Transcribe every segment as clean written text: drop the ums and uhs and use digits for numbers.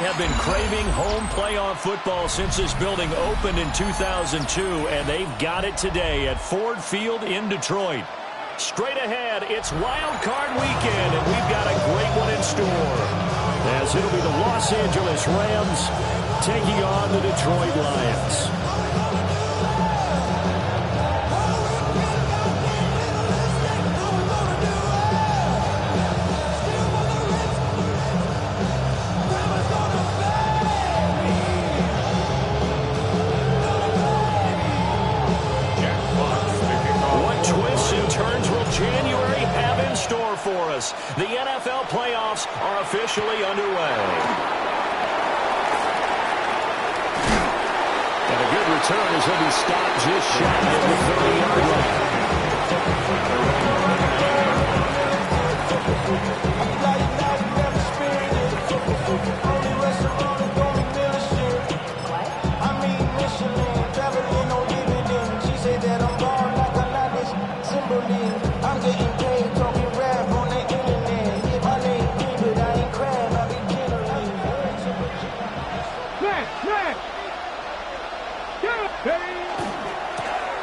have been craving home playoff football since this building opened in 2002, and they've got it today at Ford Field in Detroit. Straight ahead, it's Wild Card Weekend, and we've got a great one in store, as it'll be the Los Angeles Rams taking on the Detroit Lions. January have in store for us. The NFL playoffs are officially underway. And a good return as he'll be stopped just shy of the 30-yard line.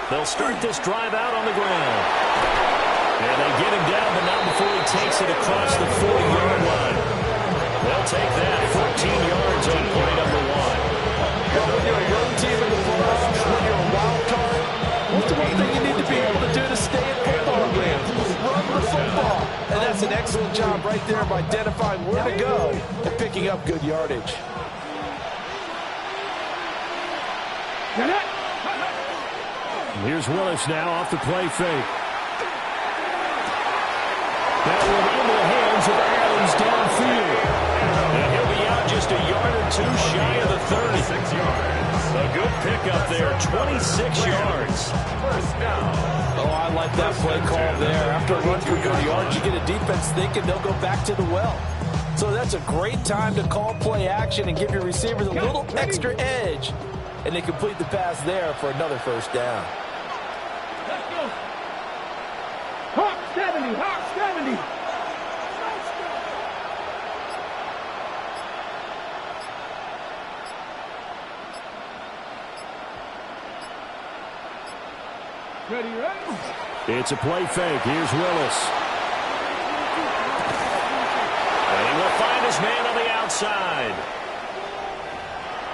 They'll start this drive out on the ground. And they get him down, but not before he takes it across the 40-yard line. They'll take that 14 yards on play number one. Well, when you're a road team in the playoffs, when you're a wild card, what's the one thing you need to be able to do to stay in football games? Run the football. And that's an excellent job right there of identifying where to go and picking up good yardage. Here's Willis now off the play fake. That will be in the hands of Adams downfield. And he'll be out just a yard or two shy of the 30. 6 yards. A good pickup there, 26 yards. First down. Oh, I like that play call there. After a run for good yards, you get a defense thinking they'll go back to the well. So that's a great time to call play action and give your receivers a little extra edge. And they complete the pass there for another first down. Let's go. Hawk 70, Hawk 70. Ready, ready? It's a play fake. Here's Willis. And he will find his man on the outside.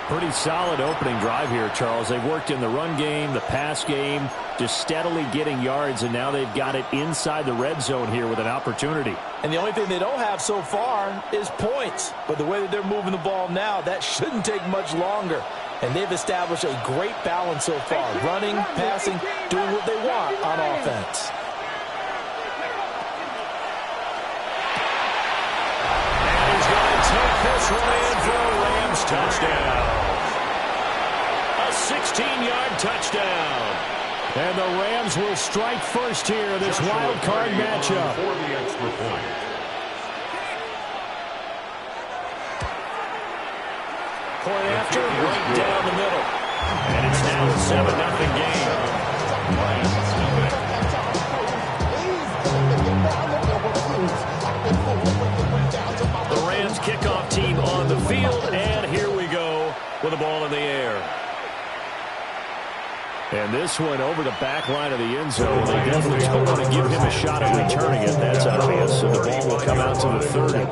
Pretty solid opening drive here, Charles. They've worked in the run game, the pass game, just steadily getting yards, and now they've got it inside the red zone here with an opportunity. And the only thing they don't have so far is points. But the way that they're moving the ball now, that shouldn't take much longer. And they've established a great balance so far. Running, passing, doing what they want on offense. And he's going to take this one in for a Rams touchdown. A 16-yard touchdown. And the Rams will strike first here in this wild card matchup. For the extra point. Point after, right down the middle. And it's now a 7-0 game. The Rams kickoff team on the field, and here we go with the ball in the air. And this one over the back line of the end zone. They definitely don't want to give him a shot at returning it. That's obvious. So the ball will come out to the 30.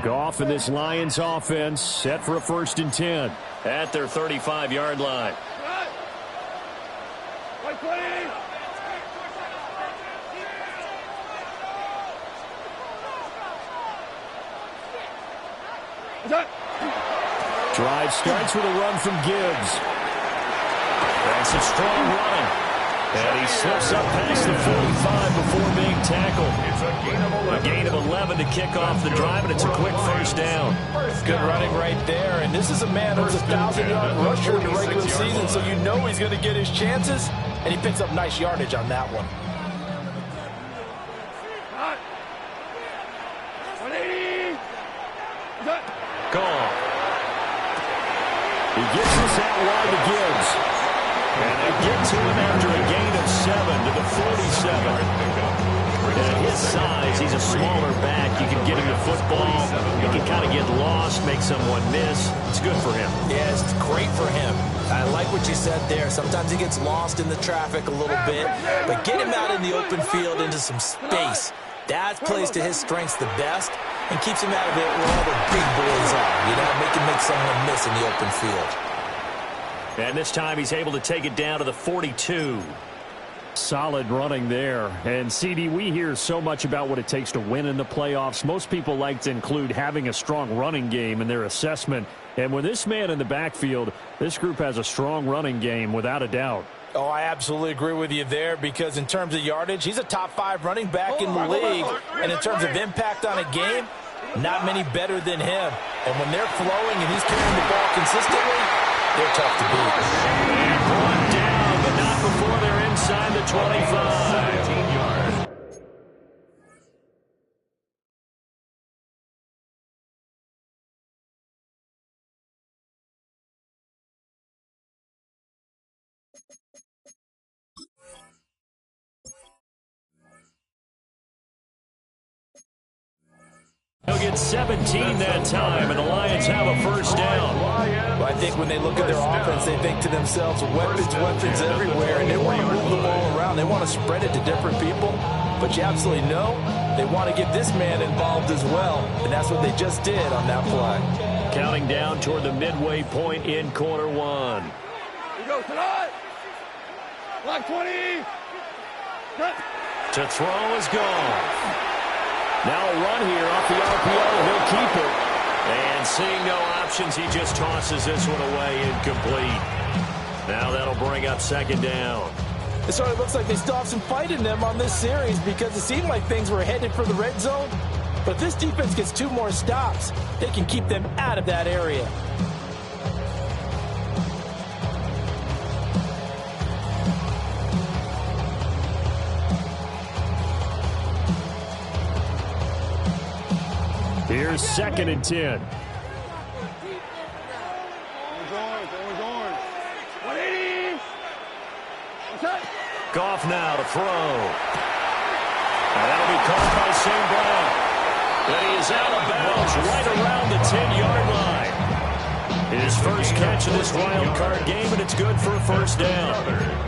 Goff and this Lions offense set for a 1st and 10 at their 35-yard line. Drive starts with a run from Gibbs. That's a strong run. And he slips up past the 45 before being tackled. A gain of 11 to kick off the drive, and it's a quick first down. Good running right there. And this is a man who's a 1,000-yard rusher in the regular season, so you know he's going to get his chances. And he picks up nice yardage on that one. Gone. He gets this out wide to Gibbs. And they get to him after a gain of 7 to the 47. At his size, he's a smaller back. You can get him the football. He can kind of get lost, make someone miss. It's good for him. Yeah, it's great for him. I like what you said there. Sometimes he gets lost in the traffic a little bit, but get him out in the open field into some space. That plays to his strengths the best and keeps him out of it where all the big boys are. You know, make someone miss in the open field. And this time he's able to take it down to the 42. Solid running there. And, CD, we hear so much about what it takes to win in the playoffs. Most people like to include having a strong running game in their assessment. And with this man in the backfield, this group has a strong running game without a doubt. Oh, I absolutely agree with you there because in terms of yardage, he's a top 5 running back in the league. And in terms of impact on a game, not many better than him. And when they're flowing and he's carrying the ball consistently, they're tough to beat. And brought down, but not before they're inside the 25. 19 yards. He'll get 17 that time, and the Lions have a first down. Well, I think when they look at their offense, they think to themselves, weapons everywhere, and they want to move the ball around. They want to spread it to different people, but you absolutely know they want to get this man involved as well, and that's what they just did on that play. Counting down toward the midway point in quarter 1. Here we go, tonight. Block 20. Cut. To throw is gone. Now a run here off the RPO. He'll keep it. And seeing no options, he just tosses this one away incomplete. Now that'll bring up second down. It sort of looks like they still have some fight in them on this series because it seemed like things were headed for the red zone. But if this defense gets 2 more stops, they can keep them out of that area. Here's 2nd and 10. Orange. 180. What's that? Goff now to throw. And that'll be caught by St. Brown. And he is out of bounds right around the 10-yard line. His first catch of this wild card game, and it's good for a first down.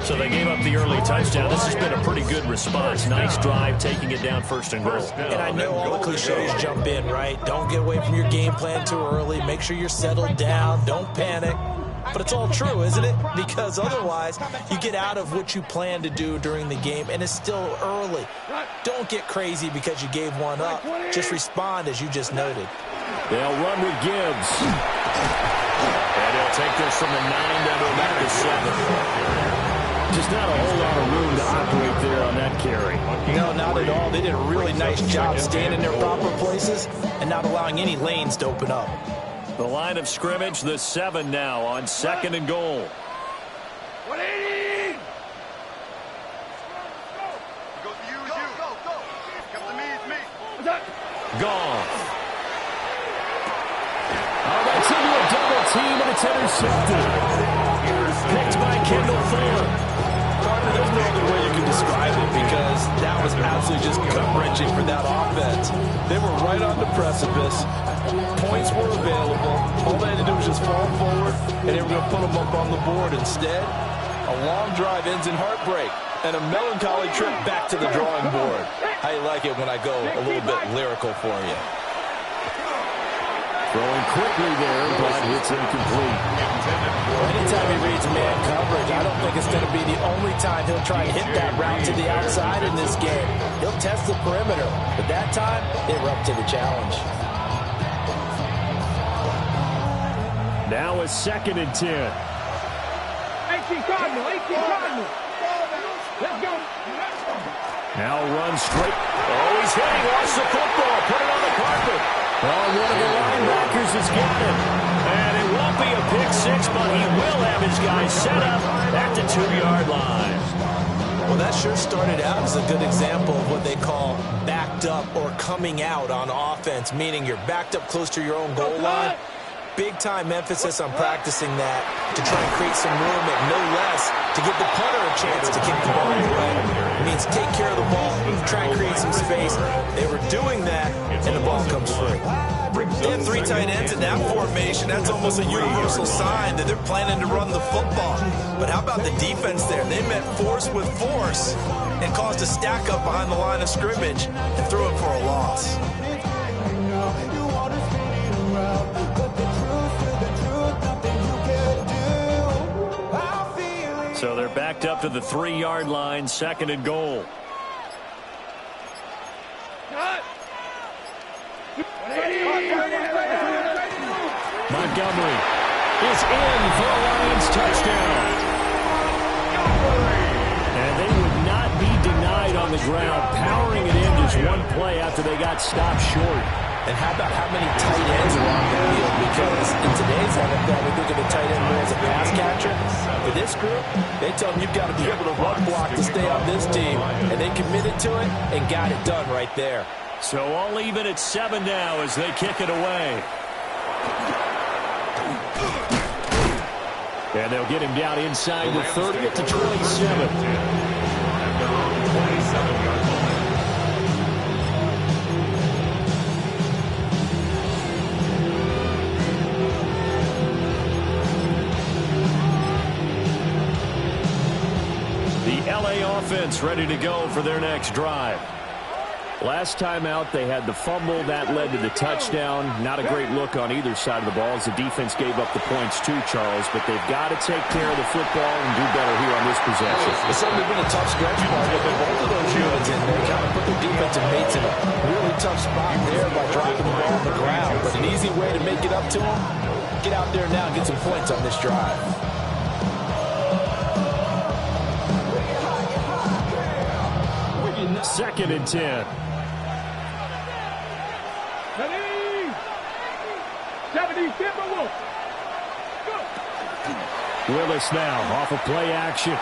So they gave up the early touchdown. This has been a pretty good response. Nice drive, taking it down 1st and goal. And I know all the cliches jump in, right? Don't get away from your game plan too early. Make sure you're settled down. Don't panic. But it's all true, isn't it? Because otherwise, you get out of what you plan to do during the game, and it's still early. Don't get crazy because you gave one up. Just respond as you just noted. They'll run with Gibbs. And he'll take this from the 9 down to about the 7. Just not a whole lot of room to operate there on that carry. No, not at all. They did a really nice job staying in their proper places and not allowing any lanes to open up. The line of scrimmage, the 7 now on 2nd and goal. 180. Go to you. Go. Come to me, it's me. What's that? Gone. Oh, that's into a double team, and it's intercepted. Picked by Kendall Fuller. Carter, there's no other way you can describe it because that was absolutely just gut-wrenching for that offense. They were right on the precipice. Points were available. All they had to do was just fall forward, and they were going to put them up on the board. Instead, a long drive ends in heartbreak and a melancholy trip back to the drawing board. How you like it when I go a little bit lyrical for you? Throwing quickly there, but it's incomplete. Anytime he reads man coverage, I don't think it's going to be the only time he'll try and hit that route to the outside in this game. He'll test the perimeter, but that time, they were up to the challenge. Now a 2nd and 10. 18 Cardinal. Let's go. Now run straight. Oh, he's hitting. Lost the football. Put it on the carpet. Oh, one of the linebackers has got it. And it won't be a pick 6, but he will have his guys set up at the 2-yard line. Well, that sure started out as a good example of what they call backed up or coming out on offense, meaning you're backed up close to your own goal line, big-time emphasis on practicing that to try and create some room and no less to give the punter a chance to kick the ball away. It means take care of the ball, try and create some space. They were doing that, and the ball comes free. They have 3 tight ends in that formation. That's almost a universal sign that they're planning to run the football. But how about the defense there? They met force with force and caused a stack up behind the line of scrimmage and threw it for a loss. So they're backed up to the 3-yard line, 2nd and goal. Montgomery is in for a Lions touchdown. And they would not be denied on the ground, powering it in just one play after they got stopped short. And how about how many tight ends are on the field? Because in today's NFL, we think of the tight end more as a pass catcher. For this group, they tell them you've got to be able to run block to stay on this team. And they committed to it and got it done right there. So all even at 7 now as they kick it away. And they'll get him down inside the 30 at the 27. Offense ready to go for their next drive. Last time out, they had the fumble. That led to the touchdown. Not a great look on either side of the ball as the defense gave up the points too, Charles. But they've got to take care of the football and do better here on this possession. It's certainly been a tough stretch for them. Both of those units in there kind of put their defensive mates in a really tough spot there by dropping the ball on the ground. But an easy way to make it up to them, get out there now and get some points on this drive. 2nd and 10. Willis now off of play action. A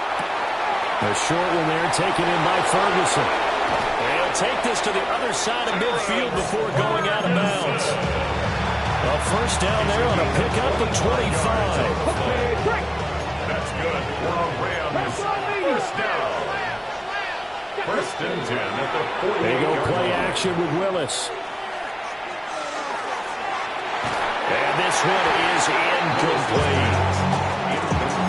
short one there taken in by Ferguson. They'll take this to the other side of midfield before going out of bounds. A first down there on a pickup of 25. That's good. Rams. First down. First and 10 at the 40. They go play action with Willis. And this one is incomplete.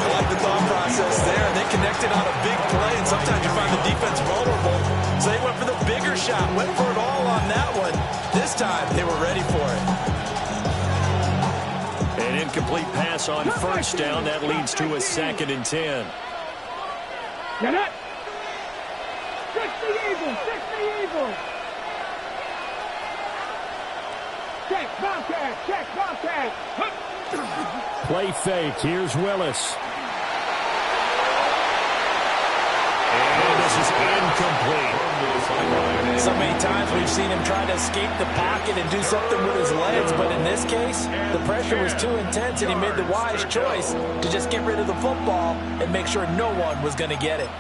I like the thought process there. They connected on a big play, and sometimes you find the defense vulnerable. So they went for the bigger shot, went for it all on that one. This time, they were ready for it. An incomplete pass on first down. That leads to a 2nd and 10. Get it! Check the Eagles! Check the Eagles! Check Bobcat! Check Bobcat! Play fake. Here's Willis. And this is incomplete. So many times we've seen him try to escape the pocket and do something with his legs, but in this case, the pressure was too intense and he made the wise choice to just get rid of the football and make sure no one was going to get it.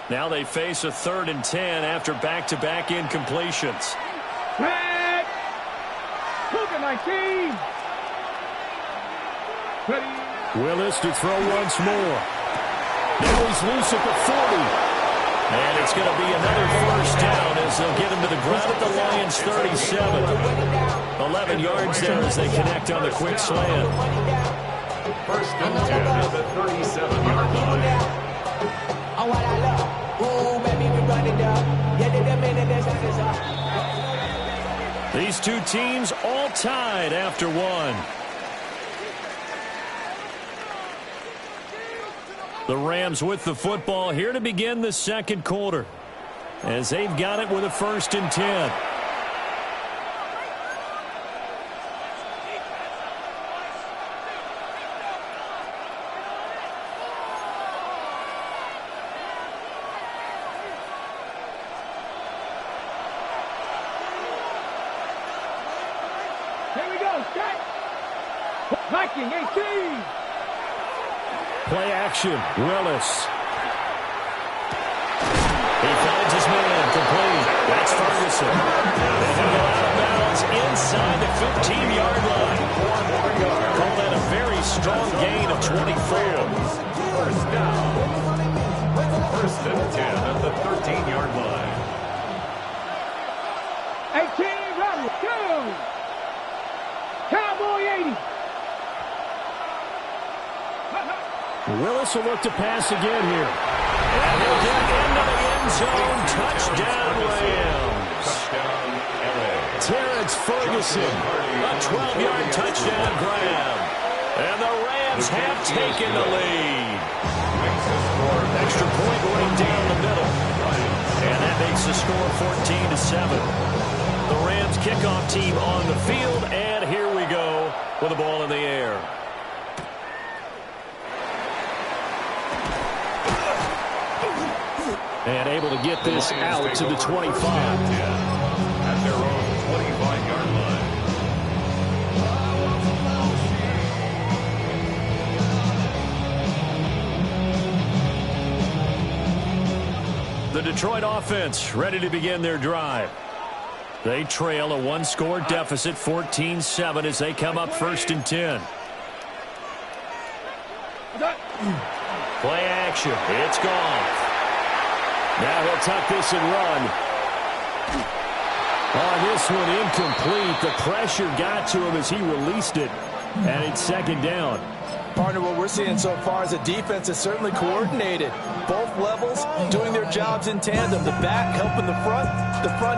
Now they face a 3rd and 10 after back-to-back incompletions. Back! Cougar 19! Ready? Willis to throw once more. Now he's loose at the 40. And it's going to be another first down as they'll get him to the ground at the Lions' 37. 11 yards there as they connect on the quick slant. First and 10 at the 37-yard line. These two teams all tied after one. The Rams with the football here to begin the 2nd quarter as they've got it with a 1st and 10. Here we go, set! Viking 18! Play action. Willis. He finds his man complete. That's Ferguson. And he'll go out of bounds inside the 15-yard line. Call that a very strong gain of 24. First down. First and 10 at the 13-yard line. 18, run, go! Cowboy 80. Willis will look to pass again here. And he'll get into the end zone. Touchdown, Rams. Touchdown, LA. Terrence Ferguson. A 12-yard touchdown grab. And the Rams have taken the lead. Extra point going down the middle. And that makes the score 14-7. The Rams kickoff team on the field. And here we go with the ball in the air. And able to get this out to the 25. At their own 25-yard line. The Detroit offense ready to begin their drive. They trail a one-score deficit, 14-7, as they come up 1st and 10. Play action. It's gone. Now he'll tuck this and run. On this one, incomplete. The pressure got to him as he released it. And it's 2nd down. Partner, what we're seeing so far is the defense is certainly coordinated. Both levels doing their jobs in tandem. The back helping the front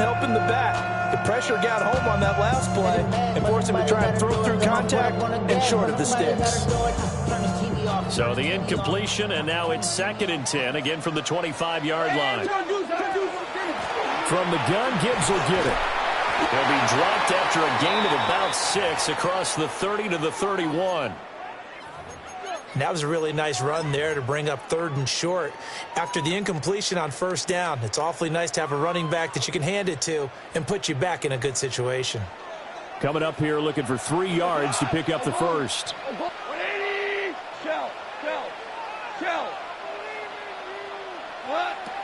helping the back. The pressure got home on that last play and forced him to try and throw through contact and short of the sticks. So the incompletion, and now it's 2nd and 10, again from the 25-yard line. From the gun, Gibbs will get it. He'll be dropped after a gain of about 6 across the 30 to the 31. And that was a really nice run there to bring up 3rd and short. After the incompletion on 1st down, it's awfully nice to have a running back that you can hand it to and put you back in a good situation. Coming up here looking for 3 yards to pick up the first.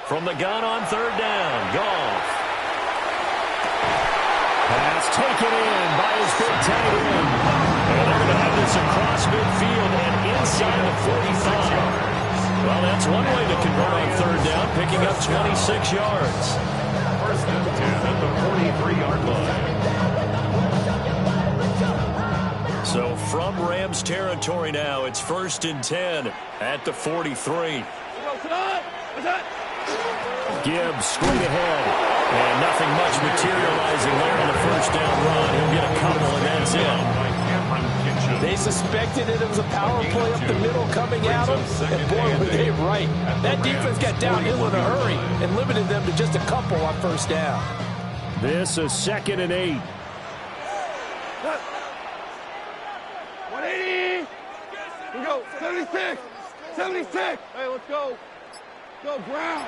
From the gun on 3rd down, Goff. Pass taken in by his big tight end. And they're going to have this across midfield and inside the 45. Well, that's one way to convert on 3rd down, picking up 26 yards. First and 10 at the 43-yard line. So from Rams territory now, it's 1st and 10 at the 43. Gibbs straight ahead. And nothing much materializing there on the 1st down run. He'll get a couple, and that's it. They suspected it was a power play up the middle coming at them, and boy, were they right. That defense got downhill in a hurry and limited them to just a couple on 1st down. This is 2nd and 8. 180. We go. 76. 76. Hey, let's go. Go, Brown.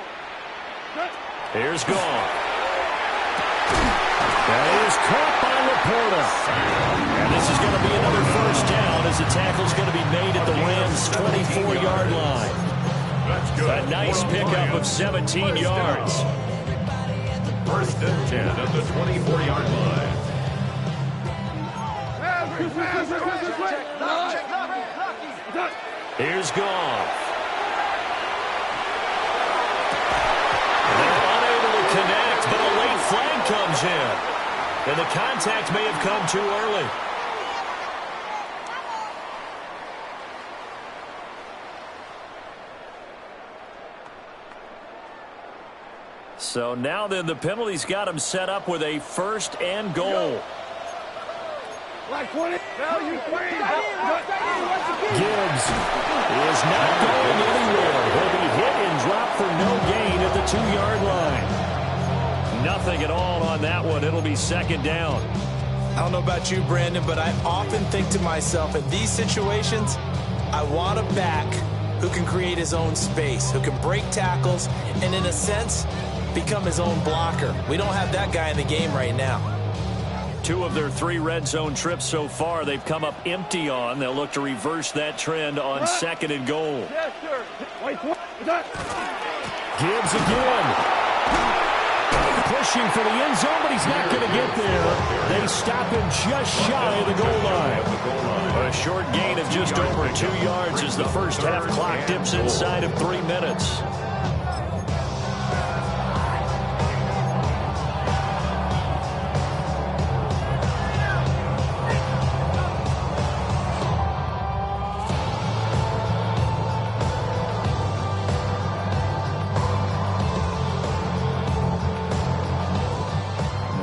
Here's Goff. That is caught by Laporta. And this is going to be another 1st down as the tackle's going to be made at the Rams' 24-yard line. A nice pickup of 17 yards. 1st and 10 at the 24-yard line. Here's Goff. They're unable to connect, but a late flag comes in. And the contact may have come too early. So now then, the penalty's got him set up with a 1st and goal. Gibbs is not going anywhere. He'll be hit and dropped for no gain at the 2-yard line. Nothing at all on that one. It'll be 2nd down. I don't know about you, Brandon, but I often think to myself, in these situations, I want a back who can create his own space, who can break tackles, and in a sense, become his own blocker. We don't have that guy in the game right now. 2 of their 3 red zone trips so far, they've come up empty on. They'll look to reverse that trend on 2nd and goal. Yes, sir. Wait, Gibbs again. pushing for the end zone, but he's not going to get there. They stop him just shy of the goal line. A short gain of just over 2 yards as the first half clock dips inside of 3 minutes.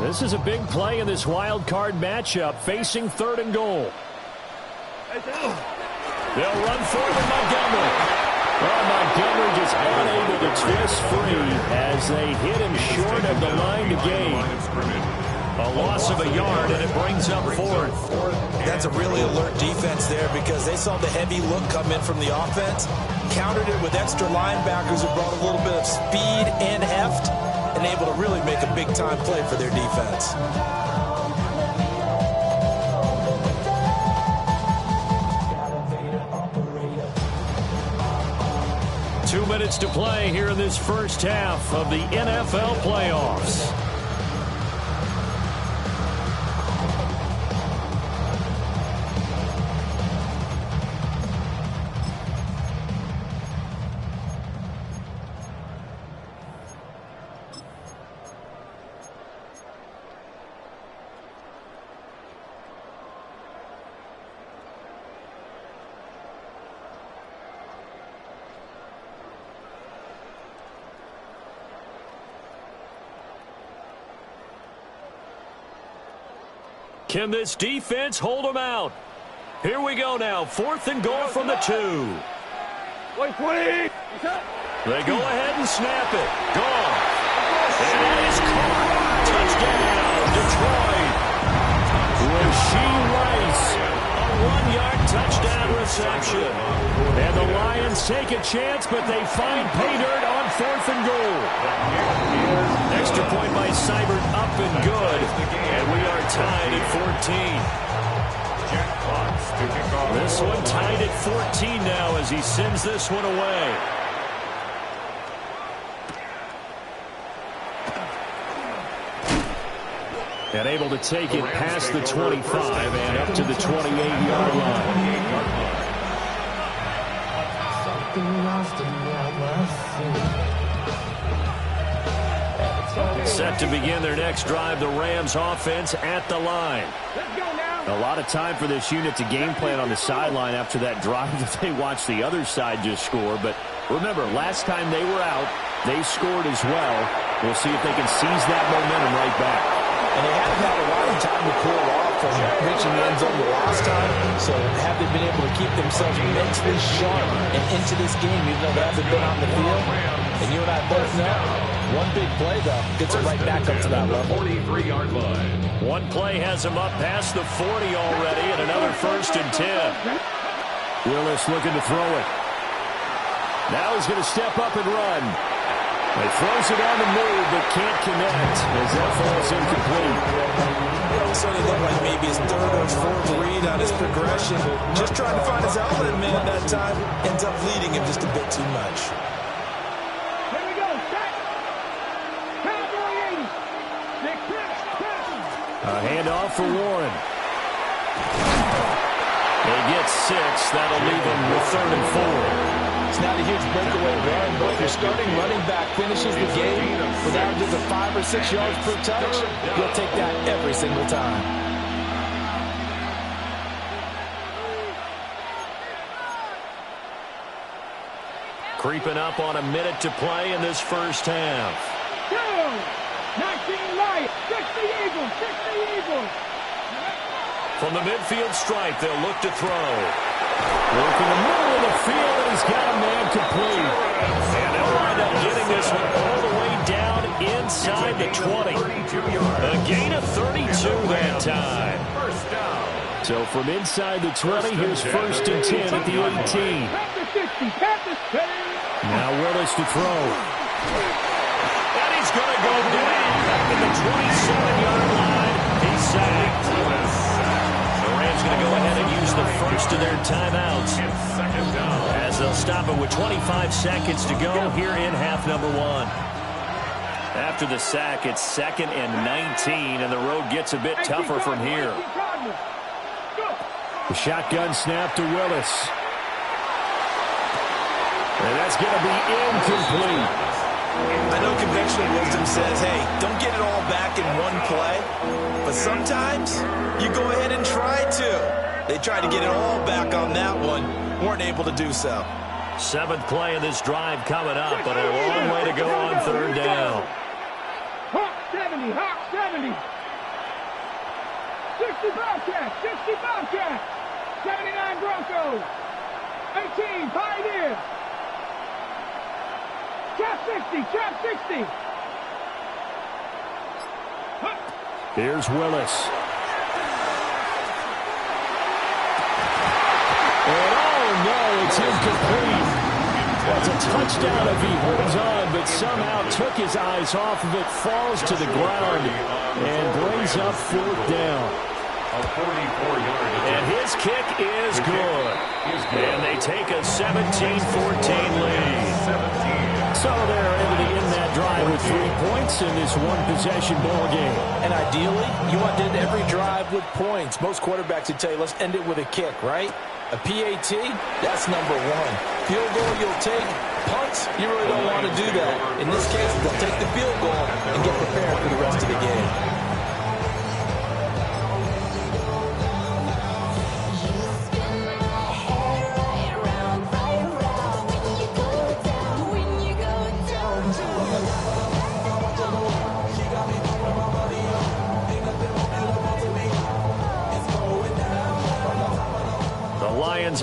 This is a big play in this wild card matchup, facing 3rd and goal. They'll run forward with Montgomery. Well, Montgomery just unable to twist free as they hit him short of the line to gain. A loss of a yard, and it brings up 4th. That's a really alert defense there because they saw the heavy look come in from the offense, countered it with extra linebackers who brought a little bit of speed and heft, and able to really make a big-time play for their defense. Two minutes to play here in this first half of the NFL playoffs. Can this defense hold them out? Here we go now. 4th and goal from the 2. They go ahead and snap it. Gone. And it is caught. Touchdown, Detroit. Rashee Rice, a 1-yard touchdown reception. And the Lions take a chance, but they find pay dirt on 4th and goal. Extra point by Seibert, up and good. And we are tied at 14. This one tied at 14 now as he sends this one away. And able to take it past the 25 and up to the 28-yard line. Set to begin their next drive, the Rams offense at the line. A lot of time for this unit to game plan on the sideline after that drive that they watched the other side just score. But remember, last time they were out, they scored as well. We'll see if they can seize that momentum right back. And they haven't had a lot of time to cool off from reaching the end zone the last time. So have they been able to keep themselves mentally sharp and into this game, even though they haven't been on the field? And you and I both know, one big play, though, gets it right back up to that level. 43-yard line. One play has them up past the 40 already, and another 1st and 10. Willis looking to throw it. Now he's going to step up and run. He throws it on the move, but can't connect as that falls incomplete. All of a sudden, it looked like maybe his 3rd or 4th read on his progression. Just trying to find his outlet man that time. Ends up leading him just a bit too much. Here we go, set. Cowboy 80. A handoff for Warren. They get 6. That'll leave them with 3rd and 4. It's not a huge breakaway run, but if your starting running back finishes the game with averages of 5 or 6 yards per touch, you'll take that every single time. Creeping up on a minute to play in this first half. 19 Lions, 60 Eagles, 60 Eagles. From the midfield stripe, they'll look to throw. Work in the middle of the field, and he's got a man complete. And they'll wind up getting this one all the way down inside the 20. A gain of 32 that time. So from inside the 20, here's 1st and 10 at the 18. Now Willis to throw. And he's going to go down at the 27-yard line. He's sacked. The Rams going to go ahead and use the first of their timeouts as they'll stop it with 25 seconds to go here in half number 1. After the sack, it's 2nd and 19, and the road gets a bit tougher from here. The shotgun snap to Willis. And that's going to be incomplete. I know conventional wisdom says, hey, don't get it all back in one play. But sometimes you go ahead and try to. They tried to get it all back on that one. Weren't able to do so. 7th play of this drive coming up, but a long way to go on 3rd down. Hawk 70, Hawk 70. 60 Bobcats, 60 Bobcats. 79 Broncos. 18 Pioneers. Trap 60, Trap 60. Here's Willis. And oh no, it's incomplete. That's a touchdown if he holds on, but somehow took his eyes off of it, falls to the ground, and brings up 4th down. And his kick is good. And they take a 17-14 lead. So they're able to end that drive with 3 points in this one-possession ball game. And ideally, you want to end every drive with points. Most quarterbacks would tell you, let's end it with a kick, right? A PAT, that's number 1. Field goal you'll take. Punts, you really don't want to do that. In this case, they'll take the field goal and get prepared for the rest of the game.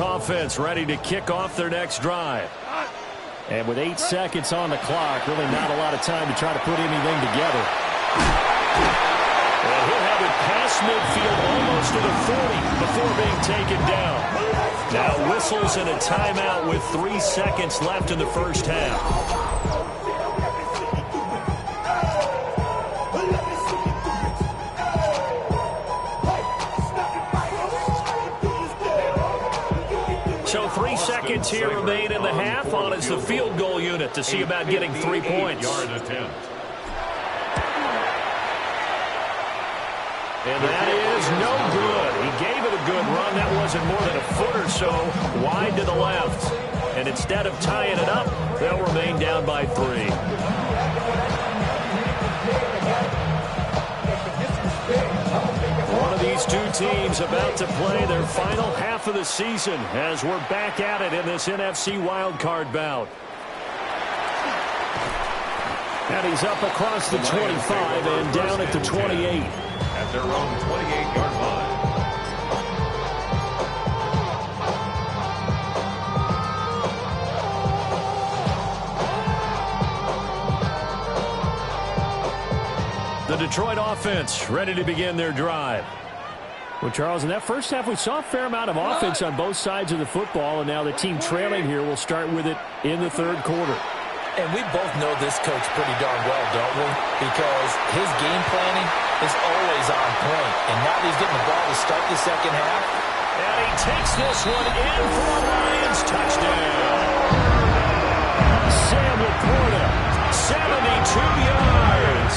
Offense ready to kick off their next drive. And with 8 seconds on the clock, really not a lot of time to try to put anything together. And he'll have it past midfield almost to the 40 before being taken down. Now whistles and a timeout with 3 seconds left in the first half. So 3 seconds here remain in the half. On is the field goal unit to see about getting 3 points. And that is no good. He gave it a good run. That wasn't more than a foot or so wide to the left. And instead of tying it up, they'll remain down by 3. One of these two teams about to play their final half of the season as we're back at it in this NFC wildcard bout. And he's up across the 25 and down at the 28. At their own 28-yard line. The Detroit offense ready to begin their drive. Well, Charles, in that first half, we saw a fair amount of offense on both sides of the football, and now the team trailing here will start with it in the 3rd quarter. And we both know this coach pretty darn well, don't we? Because his game planning is always on point. And now he's getting the ball to start the second half. And he takes this one in for a Lions touchdown. Sam Laporta, 72 yards.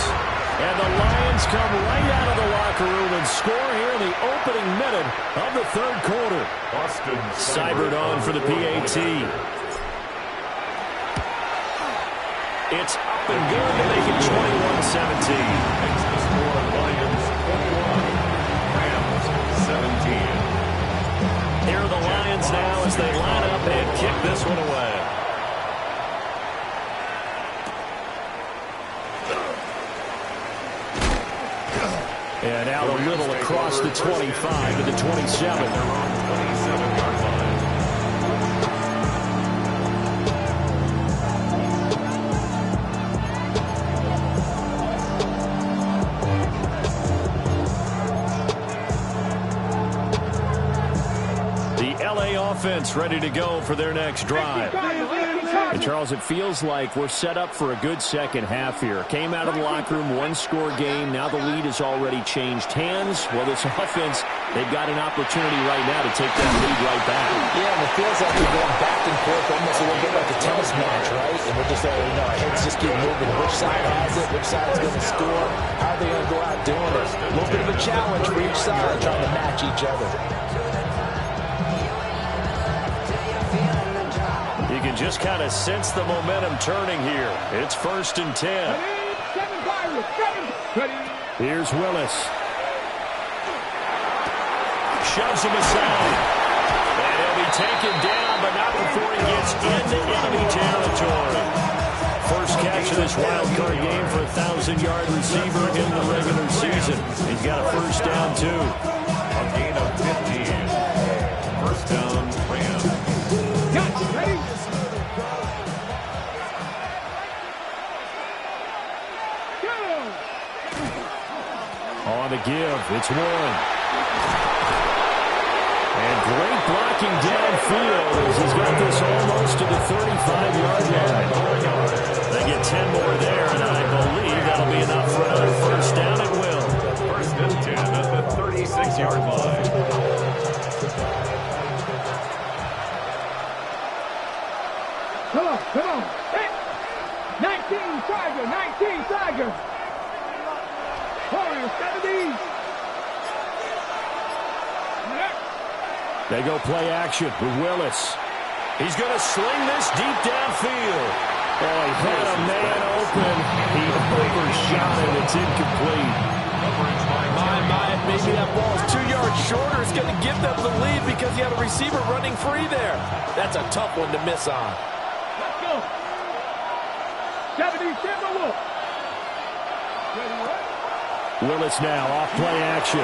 And the Lions come right out of the locker room and score here in the opening minute of the 3rd quarter. Boston Seibert on for the PAT. It's up and good to make it 21-17. Makes the score Lions 21, Rams 17. Here are the Lions now as they line up and kick this one away. And out a little across the 25 to the 27. 27-yard line. The LA offense ready to go for their next drive. And Charles, it feels like we're set up for a good second half here. Came out of the locker room, one-score game. Now the lead has already changed hands. Well, this offense, they've got an opportunity right now to take that lead right back. Yeah, and it feels like we're going back and forth almost a little bit like a tennis match, right? And we're just, our heads just keep moving. Which side has it? Which side's going to score? How are they going to go out doing it? A little bit of a challenge for each side, trying to match each other. You can just kind of sense the momentum turning here. It's 1st and 10. Here's Willis. Shoves him aside. And he'll be taken down, but not before he gets into enemy territory. First catch of this wild card game for a 1,000-yard receiver in the regular season. He's got a first down, too. A gain of 15. First down, Rams. Ready? On the give, it's one. And great blocking downfield as he's got this almost to the 35-yard line. They get 10 more there, and I believe that'll be enough for another first down. It will. First and 10 at the 36-yard line. Come on. Hey. 19 Tiger. Corner, 70. They go play action with Willis. He's going to sling this deep downfield. Oh, he had a man open. He overshot it. It's incomplete. Maybe that ball is 2 yards shorter. It's going to give them the lead because you had a receiver running free there. That's a tough one to miss on. Let's go. 77 Wolf. Willis now off play action.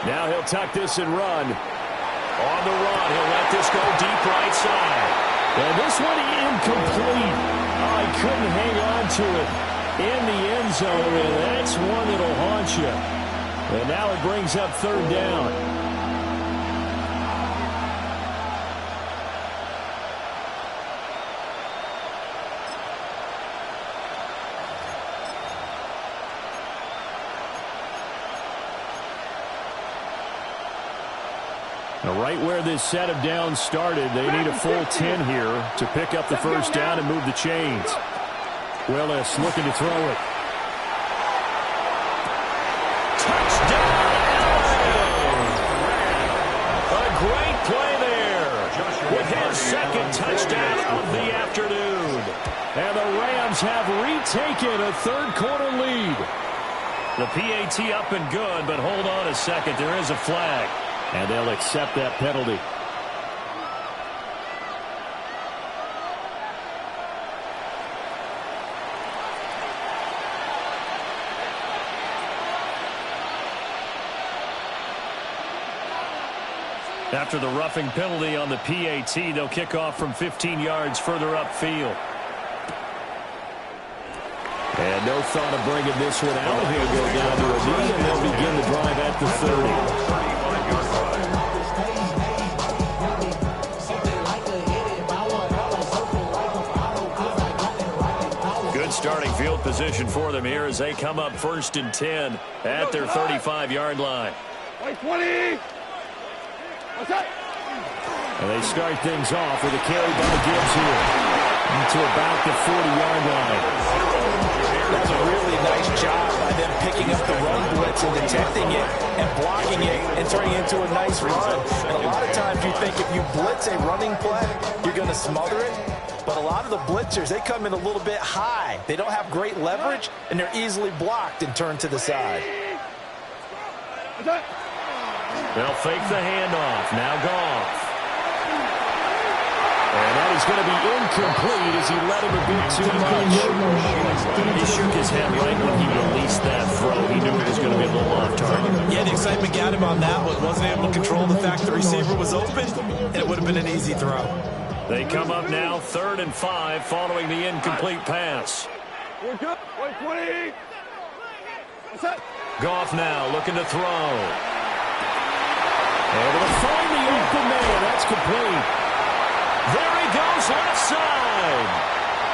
Now he'll tuck this and run. On the run, he'll let this go deep right side. And this one incomplete. Oh, he couldn't hang on to it in the end zone, and that's one that'll haunt you. And now it brings up third down. Now, right where this set of downs started, they need a full 10 here to pick up the first down and move the chains. Willis looking to throw it. Touchdown! A great play there with his second touchdown of the afternoon. And the Rams have retaken a third-quarter lead. The PAT up and good, but hold on a second. There is a flag. And they'll accept that penalty. After the roughing penalty on the PAT, they'll kick off from 15 yards further upfield. And no thought of bringing this one out. He'll go down to a knee, and they'll begin the drive at the 30. Starting field position for them here as they come up 1st and 10 at their 35-yard line. 20. And they start things off with a carry by Gibbs here to about the 40-yard line. That's a really nice job by them picking up the run blitz and detecting it and blocking it and turning it into a nice run. And a lot of times you think if you blitz a running play, you're going to smother it. But a lot of the blitzers, they come in a little bit high. They don't have great leverage, and they're easily blocked and turned to the side. They'll fake the handoff. Now Goff. And that is going to be incomplete as he let him a bit too much. He shook his head right when he released that throw. He knew it was going to be a little off target. Yeah, the excitement got him on that one. Wasn't able to control the fact the receiver was open, and it would have been an easy throw. They come up now 3rd and 5 following the incomplete pass. We're good. 20. Goff now looking to throw. Able to find the open man. That's complete. There he goes, left side.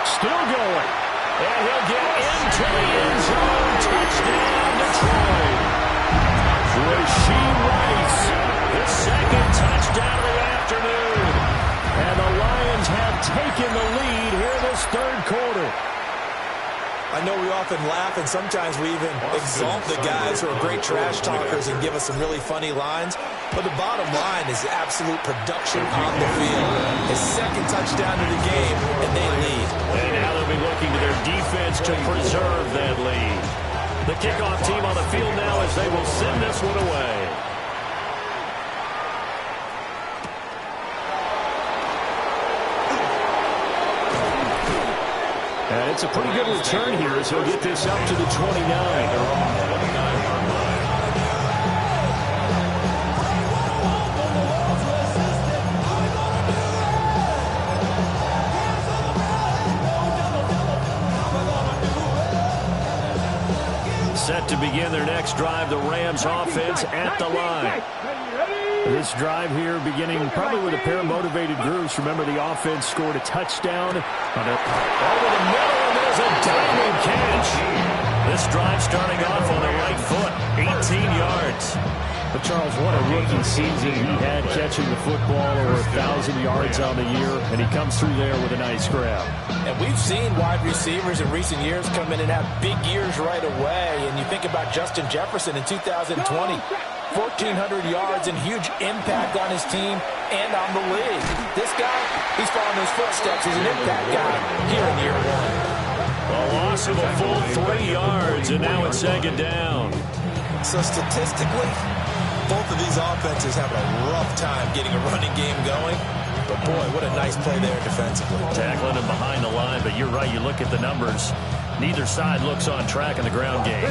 Still going. And he'll get into the end zone. Touchdown, Detroit. Rashee Rice, his second touchdown of the afternoon. And the Lions have taken the lead here this third quarter. I know we often laugh, and sometimes we even exalt the guys who are great trash talkers and give us some really funny lines. But the bottom line is absolute production on the field. His second touchdown of the game, and they lead. And now they'll be looking to their defense to preserve that lead. The kickoff team on the field now as they will send this one away. And it's a pretty good return here as he'll get this up to the 29. Set to begin their next drive, the Rams offense at the line. This drive here beginning probably with a pair of motivated groups. Remember, the offense scored a touchdown. Over the middle, and there's a diving catch. This drive starting off on the right foot, 18 yards. But, Charles, what a rookie season he had catching the football, over 1,000 yards on the year, and he comes through there with a nice grab. And we've seen wide receivers in recent years come in and have big years right away. And you think about Justin Jefferson in 2020, 1,400 yards and huge impact on his team and on the league. This guy, he's following those footsteps. He's an impact guy here in year one. A loss of a full 3 yards, and now it's second down. So statistically, both of these offenses have a rough time getting a running game going. But, boy, what a nice play there defensively. Tackling him behind the line, but you're right. You look at the numbers. Neither side looks on track in the ground game.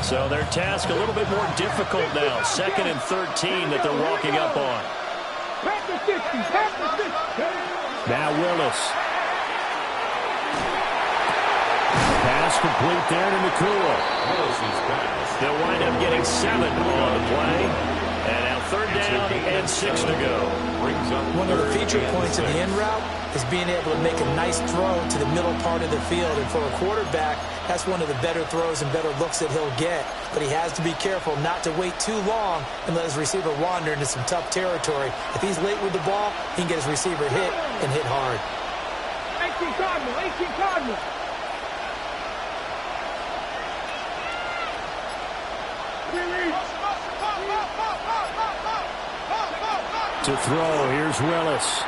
So their task a little bit more difficult now. 2nd and 13 that they're walking up on. Now Willis. Pass complete there to Nakua. They'll wind up getting 7 on the play. And now 3rd down and 6 to go. One of the feature points of the end route is being able to make a nice throw to the middle part of the field. And for a quarterback, that's one of the better throws and better looks that he'll get. But he has to be careful not to wait too long and let his receiver wander into some tough territory. If he's late with the ball, he can get his receiver hit and hit hard. 18 Cardinal. To throw, here's Willis.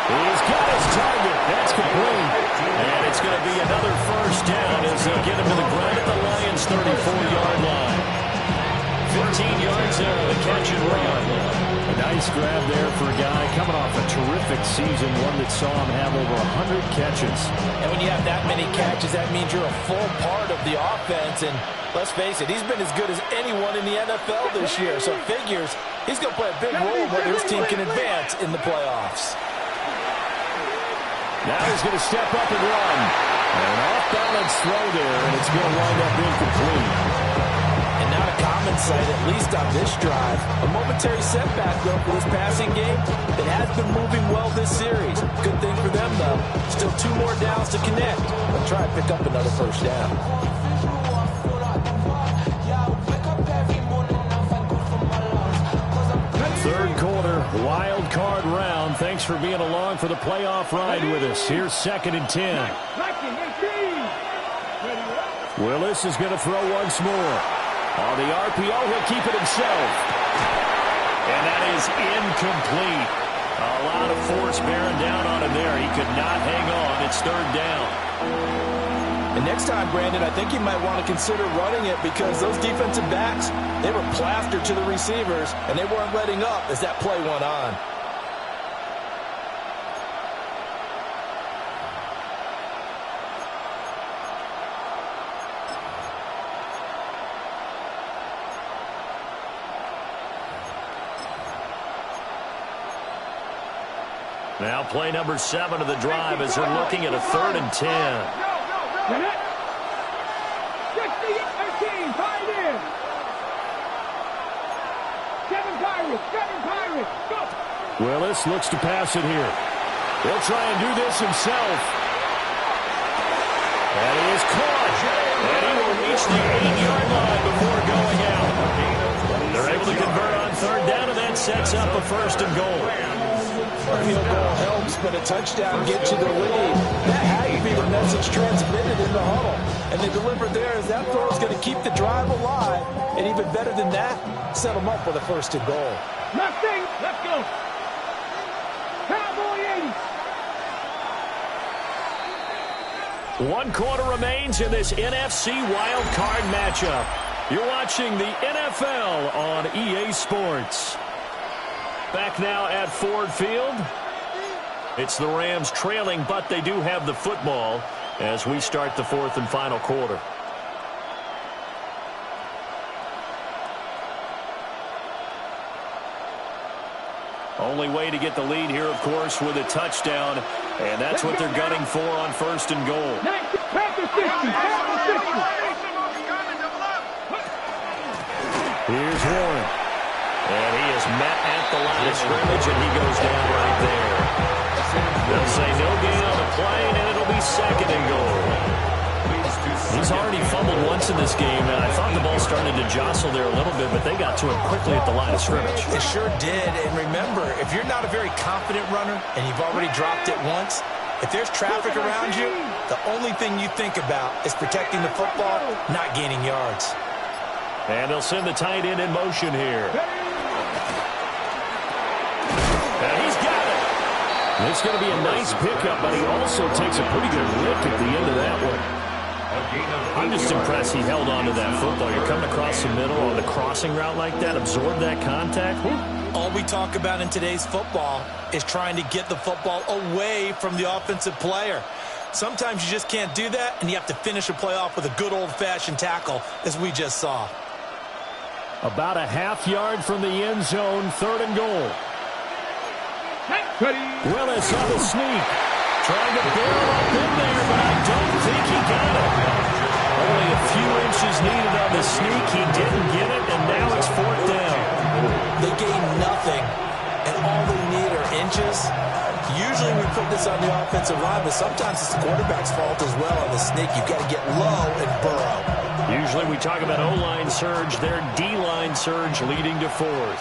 He's got his target. That's complete. And it's going to be another first down as they get him to the ground at the Lions' 34-yard line. 15 yards there on the catch and run. A nice grab there for a guy coming off a terrific season, one that saw him have over 100 catches. And when you have that many catches, that means you're a full part of the offense. And let's face it, he's been as good as anyone in the NFL this year. So it figures he's going to play a big role in whether his team can advance in the playoffs. Now he's going to step up and run. An off-balance throw there, and it's going to wind up incomplete. And not a common sight, at least on this drive. A momentary setback, though, for this passing game that has been moving well this series. Good thing for them, though. Still 2 more downs to connect. They'll try to pick up another first down. Third quarter, wild card round. Thanks for being along for the playoff ride with us. Here's 2nd and 10. Willis is going to throw once more. On the RPO, he'll keep it himself. And that is incomplete. A lot of force bearing down on him there. He could not hang on. It's 3rd down. And next time, Brandon, I think you might want to consider running it because those defensive backs, they were plastered to the receivers, and they weren't letting up as that play went on. Now play number 7 of the drive as they're looking at a 3rd and 10. 16, 13, tied in. 7 Pirates, go. Willis looks to pass it here. He'll try and do this himself. And he is caught. And he will reach the 8-yard line before going out. They're able to convert on third down, and that sets up a 1st and goal. A field goal helps, but a touchdown gets you the lead. That had to be the message transmitted in the huddle. And they delivered there as that throw is going to keep the drive alive. And even better than that, set them up with a 1st and goal. Nothing. Let's go. Cowboy 80. 1 quarter remains in this NFC Wild Card matchup. You're watching the NFL on EA Sports. Back now at Ford Field. It's the Rams trailing, but they do have the football as we start the 4th and final quarter. Only way to get the lead here, of course, with a touchdown. And that's what they're gunning for on 1st and goal. Here's Warren. And he is met at the line of scrimmage, and he goes down right there. They'll say no gain on the play, and it'll be 2nd and goal. He's already fumbled once in this game, and I thought the ball started to jostle there a little bit, but they got to him quickly at the line of scrimmage. It sure did, and remember, if you're not a very confident runner and you've already dropped it once, if there's traffic around you, the only thing you think about is protecting the football, not gaining yards. And they'll send the tight end in motion here. And he's got it. It's going to be a nice pickup, but he also takes a pretty good lick at the end of that one. I'm just impressed he held on to that football. You're coming across the middle on the crossing route like that, absorb that contact. All we talk about in today's football is trying to get the football away from the offensive player. Sometimes you just can't do that, and you have to finish a play off with a good old-fashioned tackle, as we just saw. About a half-yard from the end zone, 3rd and goal. Willis on the sneak. Trying to barrel up in there, but I don't think he got it. Only a few inches needed on the sneak. He didn't get it, and now it's 4th down. They gain nothing, and all they need are inches. Usually we put this on the offensive line, but sometimes it's the quarterback's fault as well on the sneak. You've got to get low and burrow. Usually we talk about O-line surge, their D-line surge leading to 4th.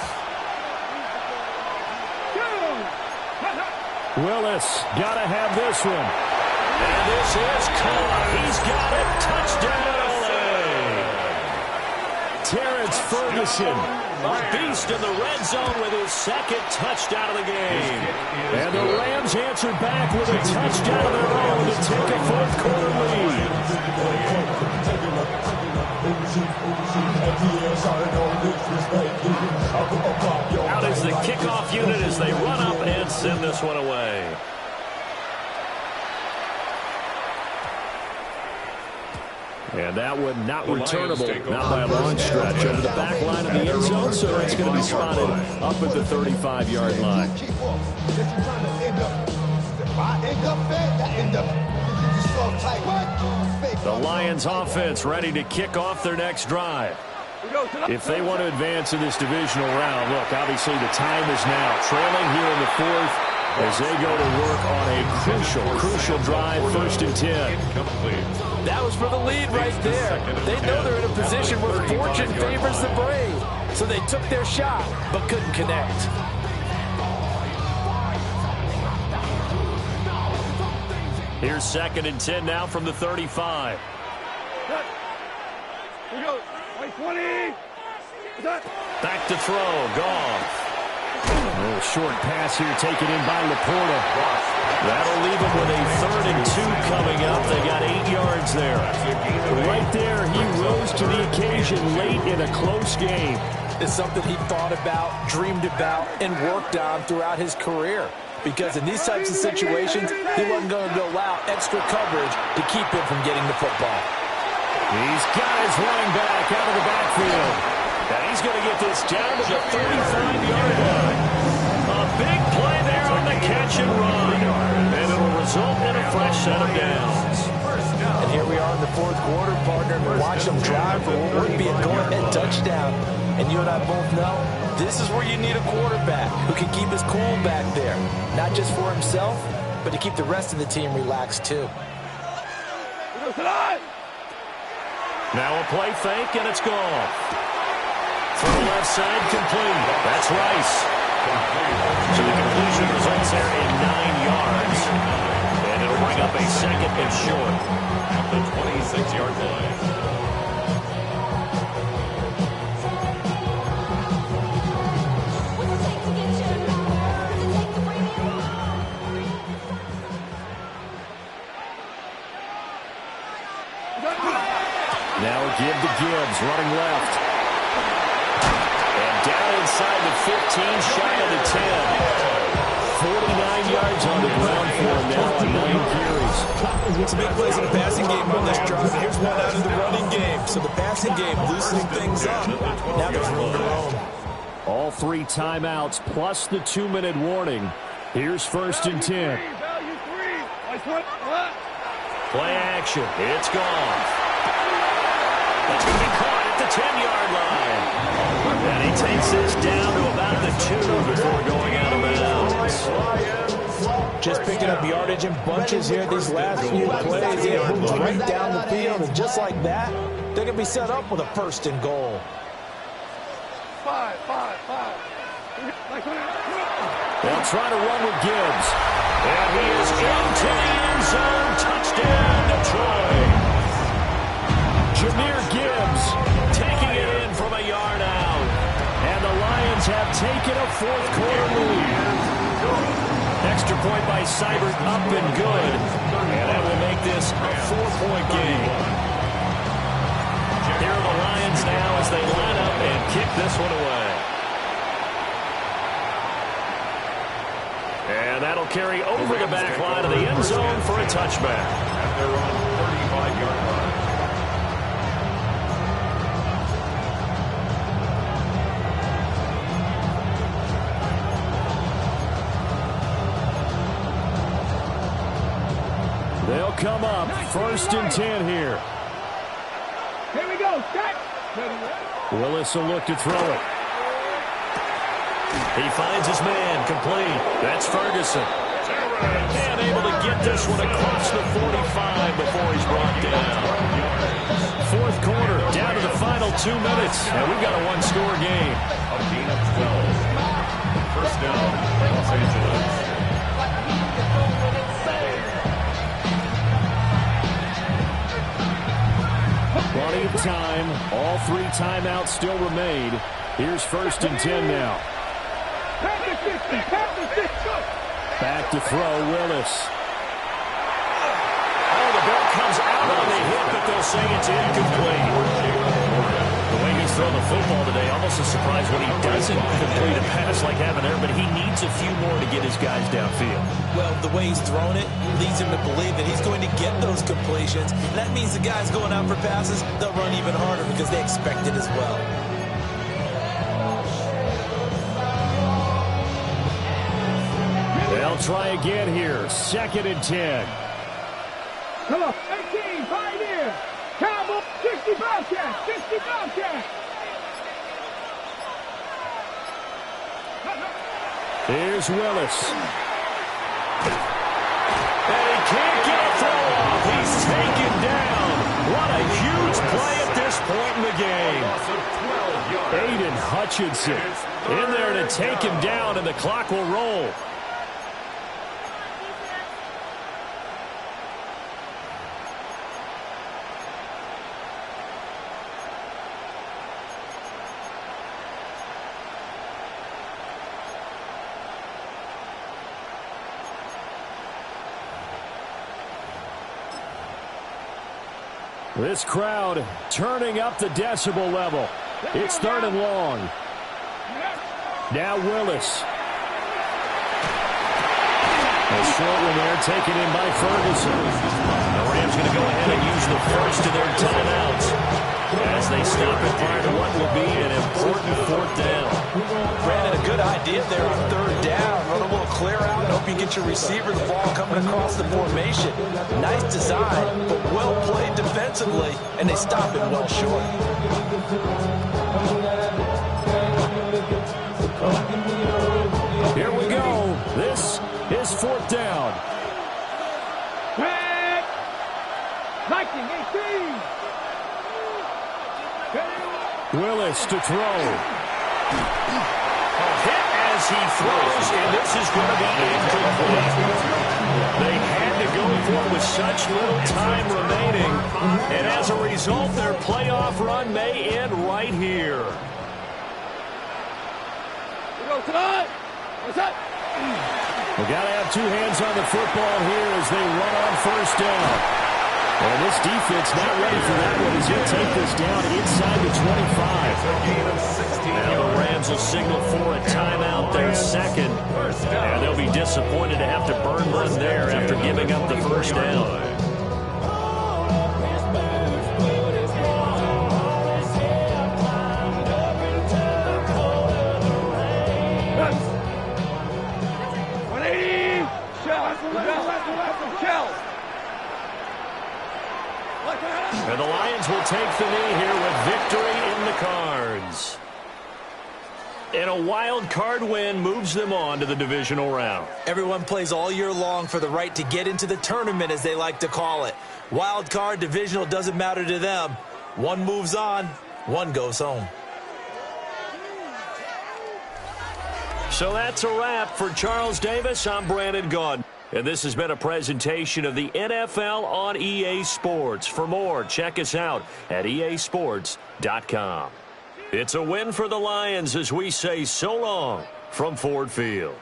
Willis got to have this one. And this is caught. He's got it. Touchdown, LA. Terrence Ferguson, a beast in the red zone with his 2nd touchdown of the game. And the Rams answered back with a touchdown of their own to take a 4th quarter lead. Out is the kickoff unit as they run up and send this one away. And that one not returnable, not by a long stretch, over the back line of the end zone, so it's going to be spotted up at the 35-yard line. The Lions offense ready to kick off their next drive. If they want to advance in this divisional round, look, obviously the time is now. Trailing here in the 4th as they go to work on a crucial drive, 1st and 10. That was for the lead right there. They know they're in a position where fortune favors the brave. So they took their shot, but couldn't connect. Here's 2nd and 10 now from the 35. Here we go. 20. Back to throw. Goff. A little short pass here taken in by Laporta. That'll leave them with a 3rd and 2 coming up. They got 8 yards there. Right there, he rose to the occasion late in a close game. It's something he thought about, dreamed about, and worked on throughout his career. Because in these types of situations, he wasn't going to allow extra coverage to keep him from getting the football. He's got his running back out of the backfield. And he's going to get this down to the 35-yard line. A big play there on the catch and run. And it'll result in a fresh set of downs. And here we are in the 4th quarter, partner, and watch them drive for what would be a go-ahead touchdown. And you and I both know, this is where you need a quarterback who can keep his cool back there. Not just for himself, but to keep the rest of the team relaxed too. Now a play fake, and it's gone. From the left side, complete. That's Rice. So the completion results there in 9 yards. And it'll bring up a second and short at the 26-yard line. Now a give to Gibbs, running left. And down inside the 15, shy of the 10. 49 yards on the ground for him now on 9 carries. Some big plays in the passing game on this drive. Here's one out of the running game. So the passing game loosening things up. Now there's room to roam. All 3 timeouts plus the 2-minute warning. Here's 1st and 10. Play action. It's gone. That's going to be caught at the 10-yard line. And he takes this down to about the 2 before going out of bounds. Just picking up yardage in bunches here these last few plays. They have moved right down the field, and just like that, they're going to be set up with a 1st and goal. 5. They'll try to run with Gibbs. And he is into the end zone. Touchdown, Detroit. Jahmyr Gibbs Taking it in from a yard out. and the Lions have taken a 4th quarter lead. Extra point by Seibert, up and good. And that will make this a 4-point game. Here are the Lions now as they line up and kick this one away. And that'll carry over the back line of the end zone for a touchback. At their own 35-yard line. They'll come up 1st and 10 here. Here we go. Set. Willis will look to throw it. He finds his man, complete. That's Ferguson. And able to get this one across the 45 before he's brought down. 4th quarter, down to the final 2 minutes. And we've got a 1-score game. A gain of 12. First down, Los Angeles. Plenty of time. All 3 timeouts still remain. Here's 1st and 10 now. Back to throw, Willis. Oh, the ball comes out on the hit, but they'll say it's incomplete. The way he's thrown the football today, almost a surprise when he doesn't complete a pass like Habanero, but he needs a few more to get his guys downfield. Well, the way he's thrown it leads him to believe that he's going to get those completions. That means the guys going out for passes, they'll run even harder because they expect it as well. They'll try again here. 2nd and 10. Come on. 18. Pioneer. Cowboy. 60 Bobcats. 60 Bobcats. Here's Willis. And he can't get a throw off. He's taken down. What a huge play at this point in the game. Aiden Hutchinson in there to take him down, and the clock will roll. This crowd turning up the decibel level. It's 3rd and long. Now Willis. A short one there taken in by Ferguson. The Rams going to go ahead and use the first of their timeouts as they stop it prior to what will be an important 4th down. Brandon, a good idea there on 3rd down. Run a little clear out and hope you get your receiver the ball coming across the formation. Nice design, but well played defensively, and they stop it well short. Davis to throw. Hit as he throws, and this is going to be incomplete. They had to go for it with such little time remaining, and as a result, their playoff run may end right here. We got to have two hands on the football here as they run on first down. And this defense not ready for that one as he'll take this down inside the 25. Now the Rams will signal for a timeout, their second. And they'll be disappointed to have to burn one there after giving up the first down. And the Lions will take the knee here with victory in the cards. And a wild card win moves them on to the divisional round. Everyone plays all year long for the right to get into the tournament, as they like to call it. Wild card, divisional, doesn't matter to them. One moves on, one goes home. So that's a wrap for Charles Davis. I'm Brandon Gaudin. And this has been a presentation of the NFL on EA Sports. For more, check us out at easports.com. It's a win for the Lions as we say so long from Ford Field.